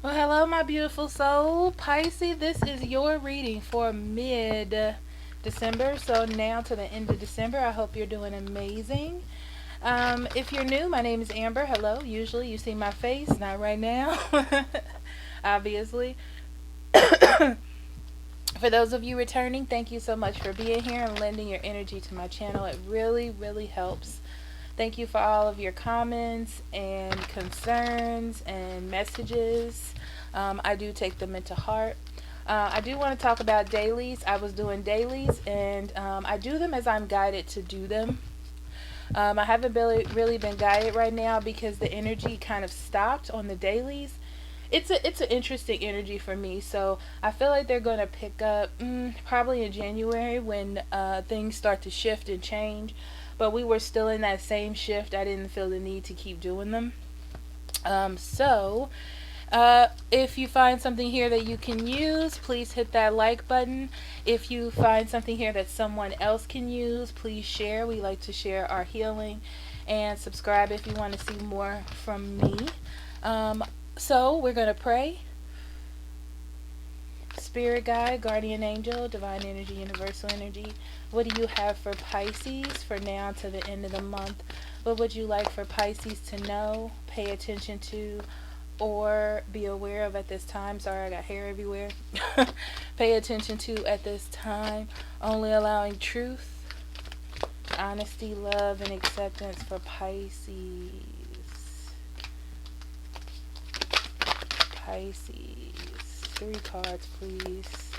Well, hello, my beautiful soul. Pisces, this is your reading for mid December. So, now to the end of December. I hope you're doing amazing. If you're new, my name is Amber. Hello. Usually you see my face, not right now, obviously. For those of you returning, thank you so much for being here and lending your energy to my channel. It really, really helps. Thank you for all of your comments and concerns and messages. I do take them into heart. I do want to talk about dailies. I was doing dailies, and I do them as I'm guided to do them. I haven't really been guided right now because the energy kind of stopped on the dailies. It's an interesting energy for me, so I feel like they're going to pick up probably in January when things start to shift and change. But we were still in that same shift. I didn't feel the need to keep doing them. If you find something here that you can use, please hit that like button. If you find something here that someone else can use, please share. We like to share our healing. And subscribe if you want to see more from me. So, we're going to pray. Spirit guide, guardian angel, divine energy, universal energy. What do you have for Pisces for now to the end of the month? What would you like for Pisces to know, pay attention to, or be aware of at this time? Sorry, I got hair everywhere. Pay attention to at this time. Only allowing truth, honesty, love, and acceptance for Pisces. Pisces. 3 cards, please,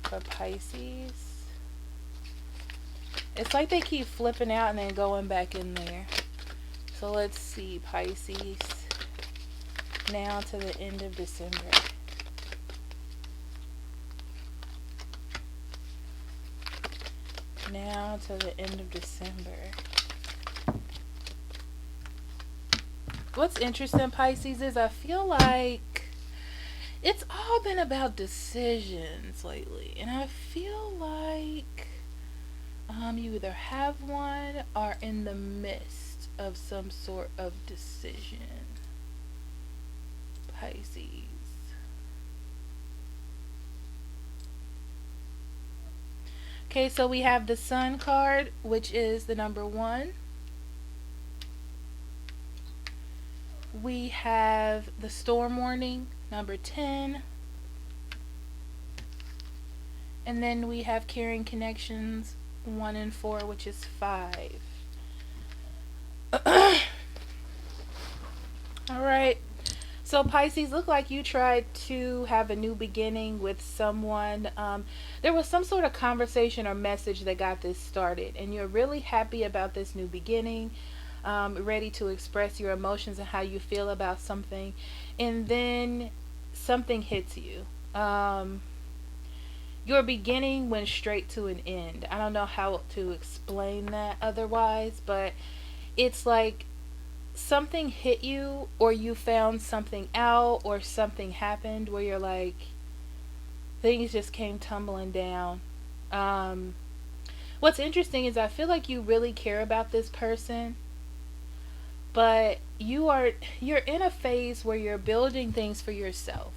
for Pisces. It's like they keep flipping out and then going back in there. So let's see, Pisces. Now to the end of December. Now to the end of December. What's interesting, Pisces, is I feel like it's all been about decisions lately. And I feel like you either have one or in the midst of some sort of decision. Pisces. Okay, so we have the Sun card, which is the number 1. We have the Storm warning, number 10. And then we have Carrying Connections, 1 and 4, which is 5. Alright. So Pisces, look like you tried to have a new beginning with someone. There was some sort of conversation or message that got this started, and you're really happy about this new beginning, ready to express your emotions and how you feel about something, and then something hits you. Your beginning went straight to an end. I don't know how to explain that otherwise, but it's like something hit you, or you found something out, or something happened where you're like, things just came tumbling down. What's interesting is I feel like you really care about this person, but you're in a phase where you're building things for yourself,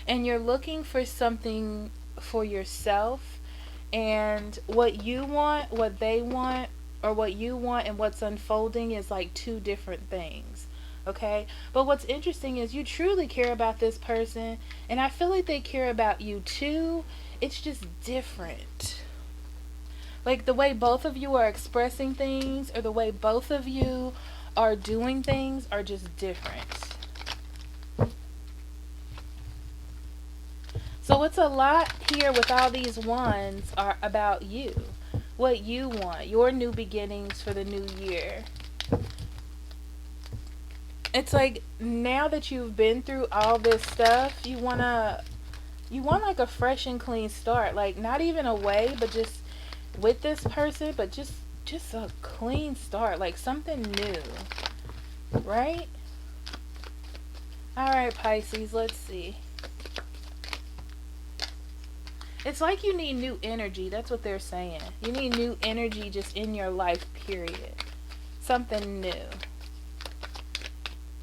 and you're looking for something for yourself, and what you want, what they want, or what you want and what's unfolding is like 2 different things. Okay? But what's interesting is you truly care about this person, and I feel like they care about you too. It's just different. Like the way both of you are expressing things, or the way both of you are doing things, are just different. So it's a lot here with all these ones are about you. What you want, your new beginnings for the new year. It's like now that you've been through all this stuff, you want like a fresh and clean start. Like not even away, but just with this person, but just a clean start, like something new. Right? All right, Pisces, let's see. It's like you need new energy. That's what they're saying. You need new energy just in your life, period. Something new.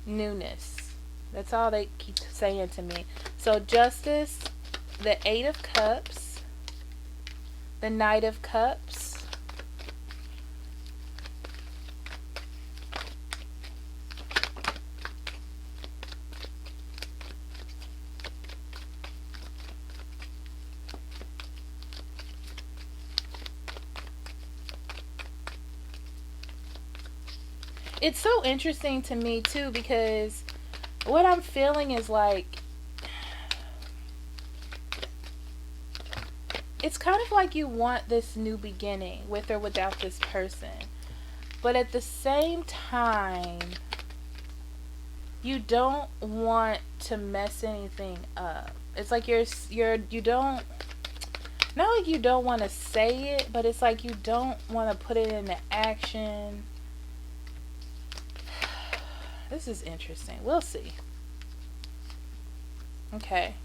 Newness. That's all they keep saying to me. So Justice, the Eight of Cups, the Knight of Cups, it's so interesting to me too, because what I'm feeling is like, it's kind of like you want this new beginning with or without this person, but at the same time you don't want to mess anything up. It's like you don't, not like you don't want to say it, but it's like you don't want to put it into action. This is interesting. We'll see. Okay.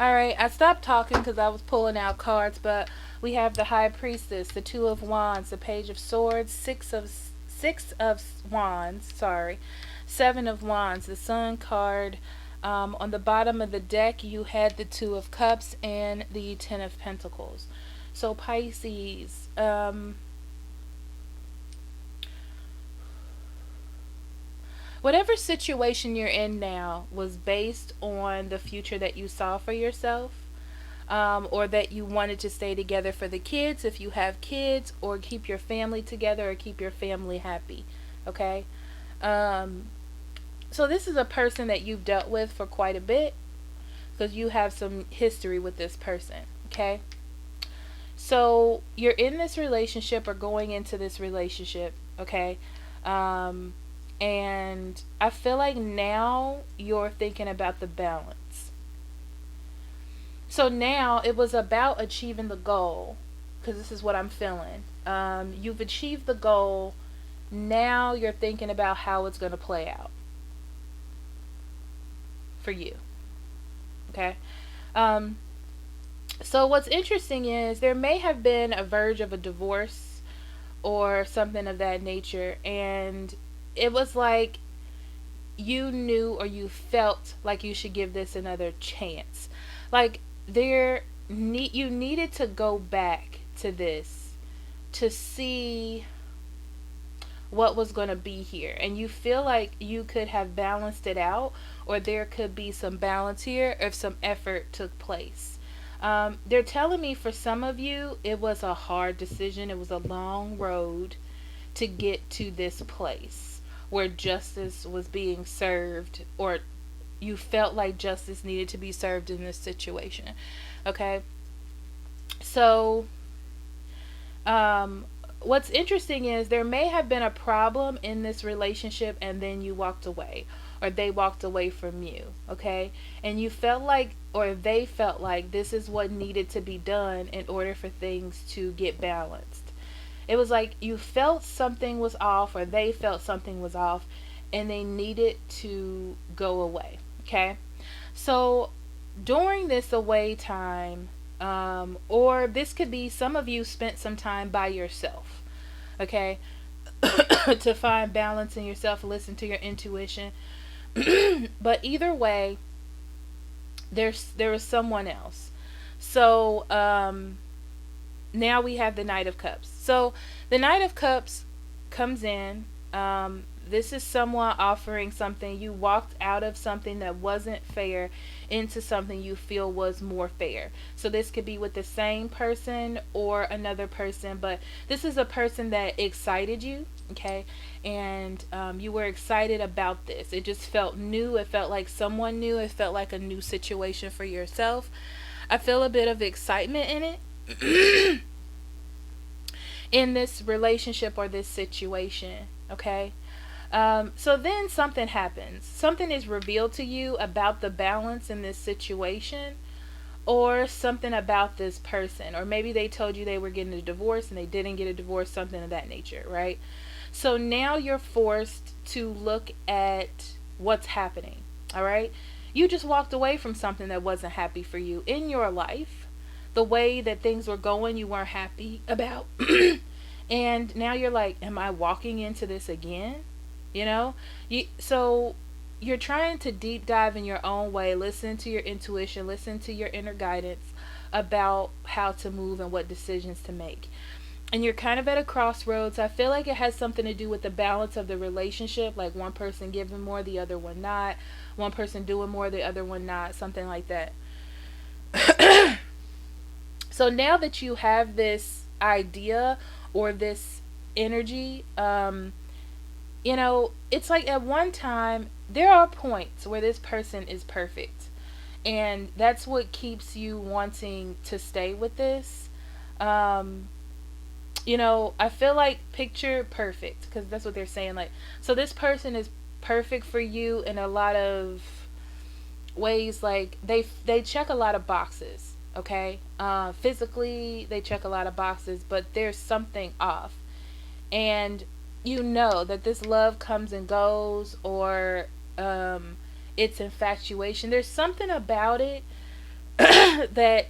Alright, I stopped talking because I was pulling out cards, but we have the High Priestess, the Two of Wands, the Page of Swords, Six of Wands, sorry, Seven of Wands, the Sun card. On the bottom of the deck, you had the Two of Cups and the Ten of Pentacles. So Pisces, whatever situation you're in now was based on the future that you saw for yourself, or that you wanted to stay together for the kids if you have kids, or keep your family together, or keep your family happy. Okay? So this is a person that you've dealt with for quite a bit, because you have some history with this person. Okay? So you're in this relationship or going into this relationship. Okay? And I feel like now you're thinking about the balance. So now it was about achieving the goal, because this is what I'm feeling. You've achieved the goal. Now you're thinking about how it's going to play out for you. Okay? So what's interesting is there may have been a verge of a divorce or something of that nature, and it was like you knew or you felt like you should give this another chance. Like you needed to go back to this to see what was going to be here, and you feel like you could have balanced it out, or there could be some balance here if some effort took place. They're telling me for some of you it was a hard decision. It was a long road to get to this place where justice was being served, or you felt like justice needed to be served in this situation. Okay? So, what's interesting is there may have been a problem in this relationship and then you walked away, or they walked away from you. Okay? And you felt like, or they felt like, this is what needed to be done in order for things to get balanced. It was like you felt something was off, or they felt something was off, and they needed to go away. Okay? So during this away time, or this could be some of you spent some time by yourself. Okay? To find balance in yourself, listen to your intuition. But either way, there was someone else. So, now we have the Knight of Cups. So the Knight of Cups comes in. This is someone offering something. You walked out of something that wasn't fair into something you feel was more fair. So this could be with the same person or another person, but this is a person that excited you. Okay? And you were excited about this. It just felt new. It felt like someone new. It felt like a new situation for yourself. I feel a bit of excitement in it. In this relationship or this situation. Okay? So then something happens. Something is revealed to you about the balance in this situation, or something about this person, or maybe they told you they were getting a divorce and they didn't get a divorce, something of that nature, right? So now you're forced to look at what's happening. All right? You just walked away from something that wasn't happy for you in your life. The way that things were going, you weren't happy about. And now you're like, am I walking into this again? So you're trying to deep dive in your own way, listen to your intuition, listen to your inner guidance about how to move and what decisions to make. And you're kind of at a crossroads. I feel like it has something to do with the balance of the relationship, like one person giving more, the other one not, one person doing more, the other one not, something like that. So now that you have this idea or this energy, it's like at one time there are points where this person is perfect, and that's what keeps you wanting to stay with this. um I feel like picture perfect, because that's what they're saying, like, so this person is perfect for you in a lot of ways. Like they check a lot of boxes, okay? Physically they check a lot of boxes, but there's something off. And you know that this love comes and goes, or it's infatuation. There's something about it that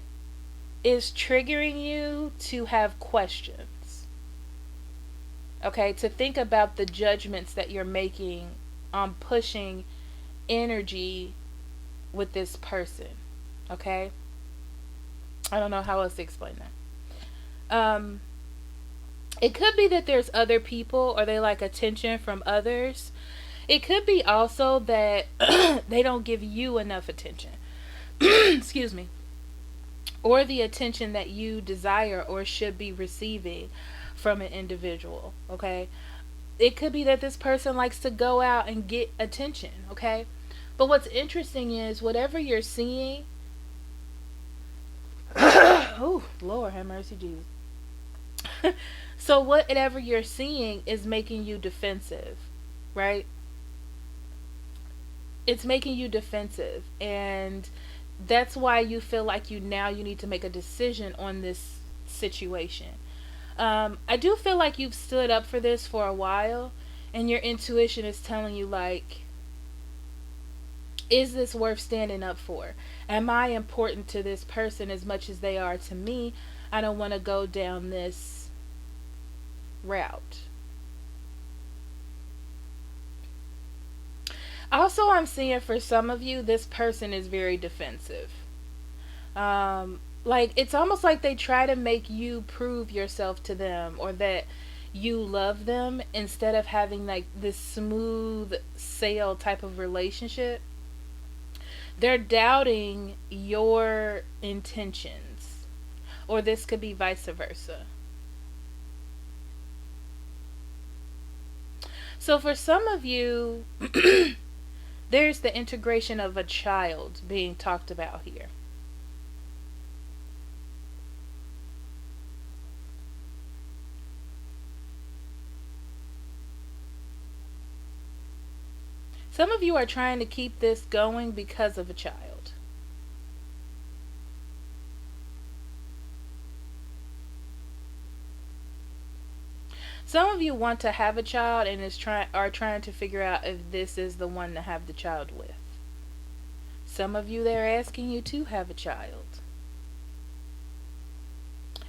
is triggering you to have questions, okay? To think about the judgments that you're making on pushing energy with this person, okay? I don't know how else to explain that. It could be that there's other people, or they like attention from others. It could be also that they don't give you enough attention. Excuse me. Or the attention that you desire or should be receiving from an individual, okay? It could be that this person likes to go out and get attention, okay? But what's interesting is whatever you're seeing, oh, Lord have mercy, Jesus. So whatever you're seeing is making you defensive, right? It's making you defensive, and that's why you feel like you need to make a decision on this situation. I do feel like you've stood up for this for a while, and your intuition is telling you, like, is this worth standing up for? Am I important to this person as much as they are to me? I don't want to go down this route. Also, I'm seeing for some of you, this person is very defensive. Like, it's almost like they try to make you prove yourself to them, or that you love them, instead of having like this smooth sail type of relationship. They're doubting your intentions, or this could be vice versa. So for some of you, there's the integration of a child being talked about here. Some of you are trying to keep this going because of a child. Some of you want to have a child and are trying to figure out if this is the one to have the child with. Some of you, they're asking you to have a child.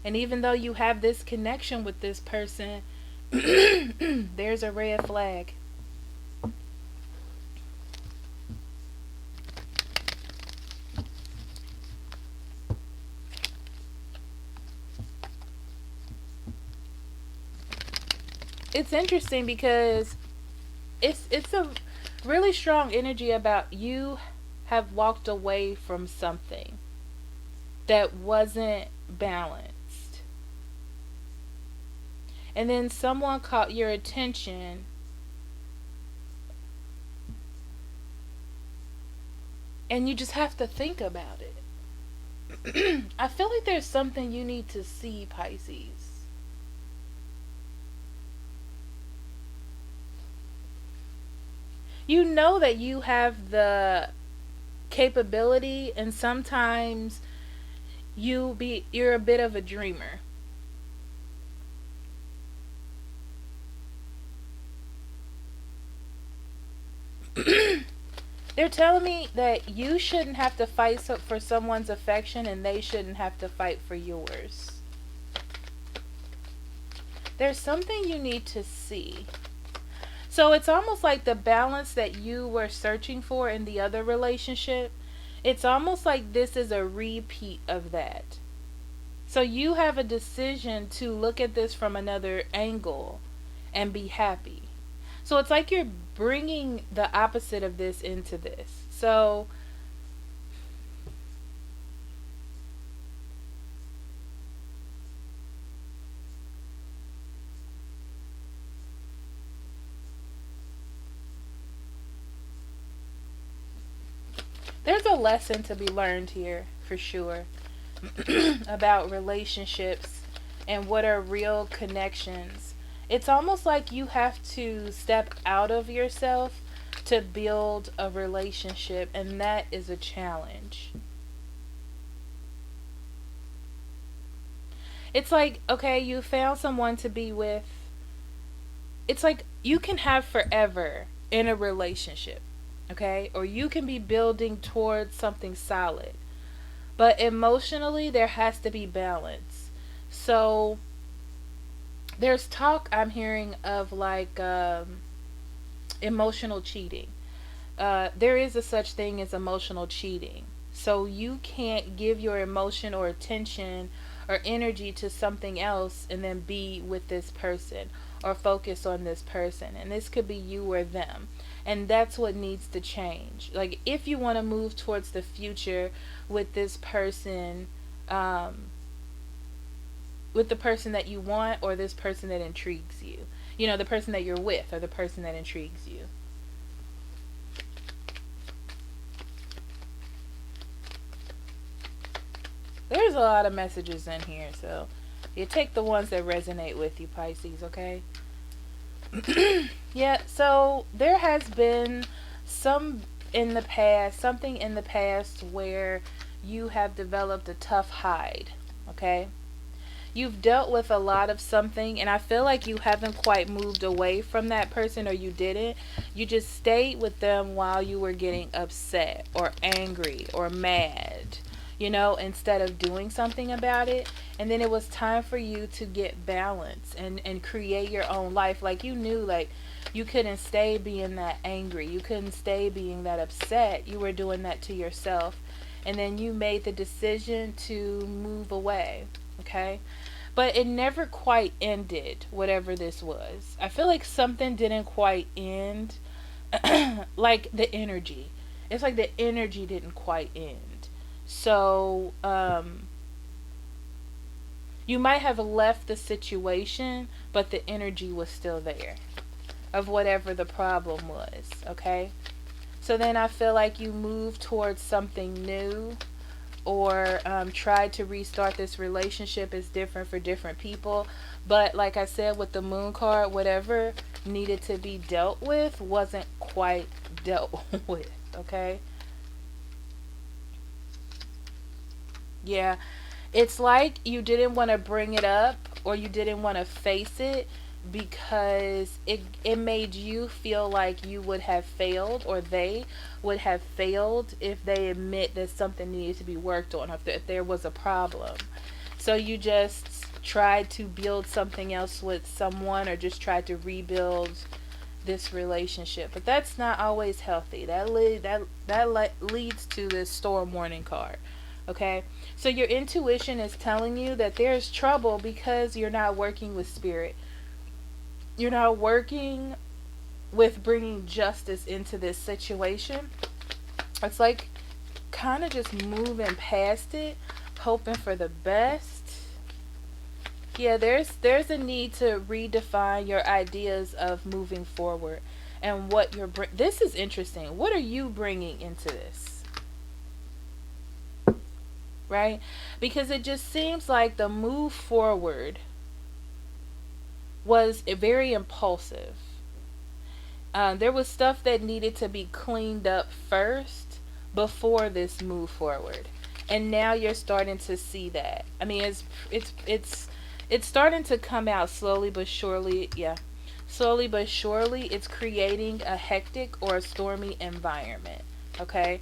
And even though you have this connection with this person, there's a red flag. It's interesting because it's a really strong energy about you have walked away from something that wasn't balanced. And then someone caught your attention, and you just have to think about it. I feel like there's something you need to see, Pisces. You know that you have the capability, and sometimes you're a bit of a dreamer. They're telling me that you shouldn't have to fight for someone's affection, and they shouldn't have to fight for yours. There's something you need to see. So it's almost like the balance that you were searching for in the other relationship, it's almost like this is a repeat of that. So you have a decision to look at this from another angle and be happy. So it's like you're bringing the opposite of this into this. So there's a lesson to be learned here for sure about relationships and what are real connections. It's almost like you have to step out of yourself to build a relationship, and that is a challenge. It's like, okay, you found someone to be with. It's like you can have forever in a relationship, okay? Or you can be building towards something solid. But emotionally, there has to be balance. So there's talk I'm hearing of like emotional cheating. There is a such thing as emotional cheating. So you can't give your emotion or attention or energy to something else and then be with this person or focus on this person. And this could be you or them. And that's what needs to change. Like if you want to move towards the future with this person, with the person that you want or this person that intrigues you. You know, the person that you're with or the person that intrigues you. There's a lot of messages in here, so you take the ones that resonate with you, Pisces, okay? Yeah, so there has been something in the past where you have developed a tough hide, okay? You've dealt with a lot of something, and I feel like you haven't quite moved away from that person, or you didn't. You just stayed with them while you were getting upset or angry or mad, you know, instead of doing something about it. And then it was time for you to get balance and create your own life. Like you knew, like, you couldn't stay being that angry. You couldn't stay being that upset. You were doing that to yourself. And then you made the decision to move away. Okay? But it never quite ended, whatever this was. I feel like something didn't quite end. Like the energy. It's like the energy didn't quite end. So, you might have left the situation, but the energy was still there of whatever the problem was, okay? So then I feel like you move towards something new or try to restart this relationship. Is different for different people. But like I said with the moon card, whatever needed to be dealt with wasn't quite dealt with, okay? Yeah, it's like you didn't want to bring it up or you didn't want to face it because it made you feel like you would have failed or they would have failed if they admit that something needed to be worked on, if there was a problem. So you just tried to build something else with someone or just tried to rebuild this relationship, but that's not always healthy. That leads to this storm warning card. Okay, so your intuition is telling you that there's trouble because you're not working with spirit. You're not working with bringing justice into this situation. It's like kind of just moving past it, hoping for the best. Yeah, there's a need to redefine your ideas of moving forward and what you're this is interesting. What are you bringing into this? Right? Because it just seems like the move forward was very impulsive. There was stuff that needed to be cleaned up first before this move forward, and now you're starting to see that. I mean, it's starting to come out slowly but surely. Yeah, slowly but surely, it's creating a hectic or a stormy environment. Okay.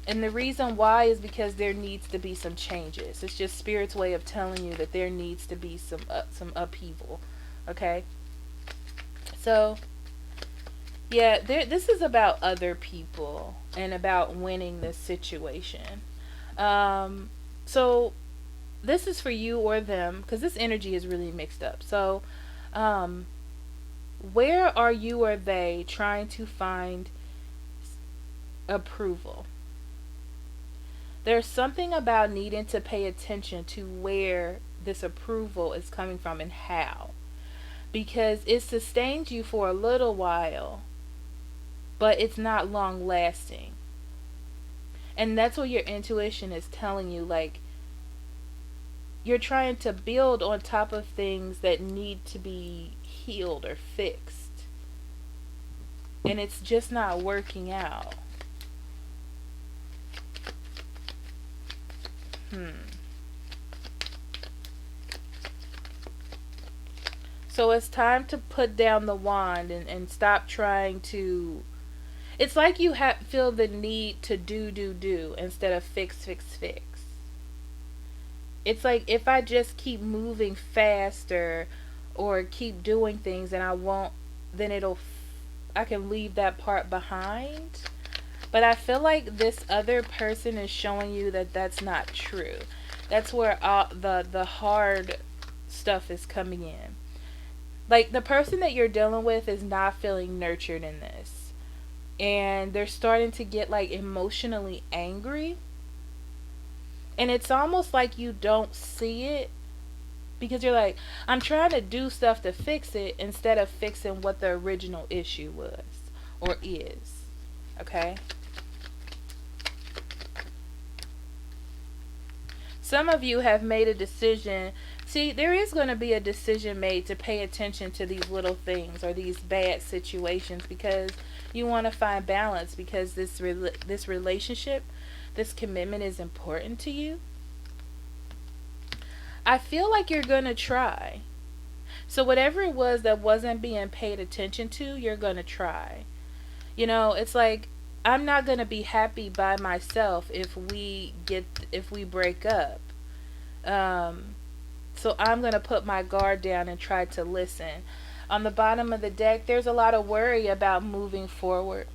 And the reason why is because there needs to be some changes. It's just Spirit's way of telling you that there needs to be some upheaval. Okay? So, Yeah, this is about other people and about winning this situation. Um, so this is for you or them because this energy is really mixed up. So, um, where are you or they trying to find approval? There's something about needing to pay attention to where this approval is coming from and how. Because it sustains you for a little while, but it's not long lasting. And that's what your intuition is telling you. Like, you're trying to build on top of things that need to be healed or fixed. And it's just not working out. Hmm. So it's time to put down the wand and stop trying to. It's like you feel the need to do instead of fix. It's like if I just keep moving faster or keep doing things and I won't, then I can leave that part behind. But I feel like this other person is showing you that that's not true. That's where all the hard stuff is coming in. Like the person that you're dealing with is not feeling nurtured in this. And they're starting to get like emotionally angry. And it's almost like you don't see it because you're like, I'm trying to do stuff to fix it instead of fixing what the original issue was or is. Okay? Some of you have made a decision. See, there is going to be a decision made to pay attention to these little things or these bad situations because you want to find balance because this relationship, this commitment is important to you. I feel like you're going to try. So whatever it was that wasn't being paid attention to, you're going to try. It's like I'm not going to be happy by myself if we break up. So I'm going to put my guard down and try to listen. On the bottom of the deck, there's a lot of worry about moving forward.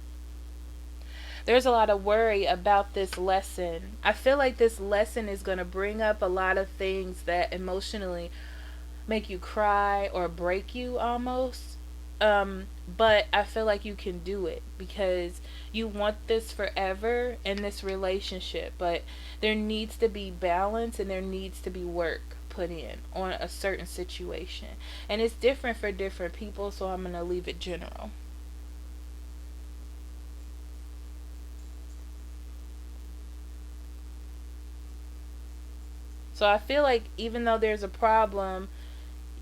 There's a lot of worry about this lesson. I feel like this lesson is going to bring up a lot of things that emotionally make you cry or break you almost. But I feel like you can do it because you want this forever in this relationship. But there needs to be balance and there needs to be work put in on a certain situation. And it's different for different people, so I'm going to leave it general. So I feel like even though there's a problem,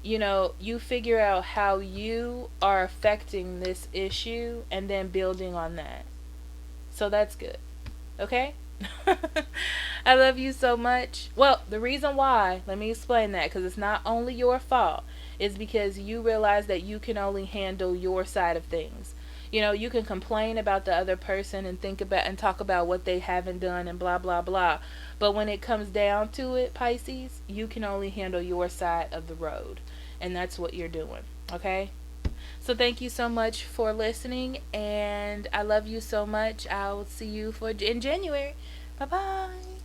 you figure out how you are affecting this issue and then building on that. So that's good. Okay? I love you so much. Well, the reason why, let me explain that because it's not only your fault, is because you realize that you can only handle your side of things. You can complain about the other person and think about and talk about what they haven't done and blah blah blah. But when it comes down to it, Pisces, you can only handle your side of the road. And that's what you're doing. Okay? So thank you so much for listening and I love you so much. I'll see you in January. Bye-bye.